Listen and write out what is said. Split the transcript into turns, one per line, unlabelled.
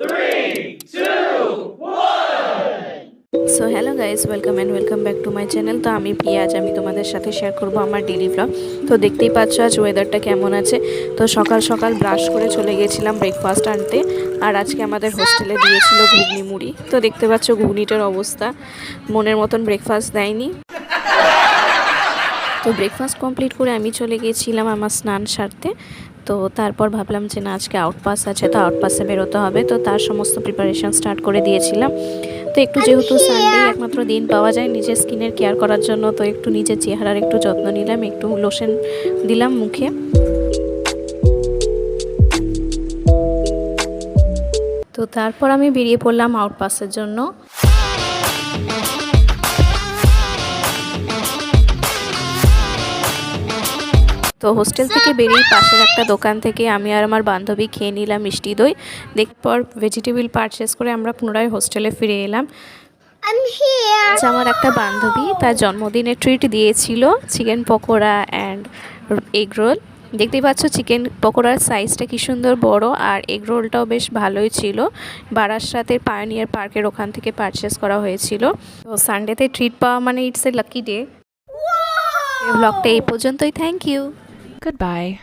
So hello guys, welcome back to my channel. তো আমি প্রিয়া, আজ আমি তোমাদের সাথে শেয়ার করব আমার ডেলি ব্লগ। তো দেখতেই পাচ্ছ আজ ওয়েদারটা কেমন আছে। তো সকাল সকাল ব্রাশ করে চলে গিয়েছিলাম ব্রেকফাস্ট আনতে। আর আজকে আমাদের হোস্টেলে দিয়েছিল ঘুগনি মুড়ি। তো দেখতে পাচ্ছ ঘুগনিটার অবস্থা, মনের মতন ব্রেকফাস্ট দেয়নি। তো ব্রেকফাস্ট কমপ্লিট করে আমি চলে গিয়েছিলাম আমার স্নান সারতে। তো তারপর ভাবলাম যে না, আজকে আউটপাস আছে, তো আউটপাসে বেরোতে হবে। তো তার সমস্ত প্রিপারেশন স্টার্ট করে দিয়েছিলাম। তো একটু যেহেতু সানডে একমাত্র দিন পাওয়া যায় নিজের স্কিনের কেয়ার করার জন্য, তো একটু নিজের চেহারার একটু যত্ন নিলাম, একটু লোশন দিলাম মুখে। তো তারপর আমি বেরিয়ে পড়লাম আউটপাসের জন্য। তো হোস্টেল থেকে বেরিয়ে পাশের একটা দোকান থেকে আমি আর আমার বান্ধবী খেয়ে নিলাম মিষ্টি দই। পর ভেজিটেবল পারচেস করে আমরা পুনরায় হোস্টেলে ফিরে এলাম। আমার একটা বান্ধবী তার জন্মদিনে ট্রিট দিয়েছিল chicken pakora and egg roll. দেখতেই পাচ্ছ চিকেন পকোড়ার সাইজটা কি সুন্দর বড়, আর এগ রোলটাও বেশ ভালোই ছিল। বারাসাতের পায়োনিয়ার পার্কের ওখান থেকে পারচেস করা হয়েছিল। তো সানডেতে ট্রিট পাওয়া মানে ইটস এ লাকি ডে। ব্লগটা এই পর্যন্তই। Thank you.
Goodbye.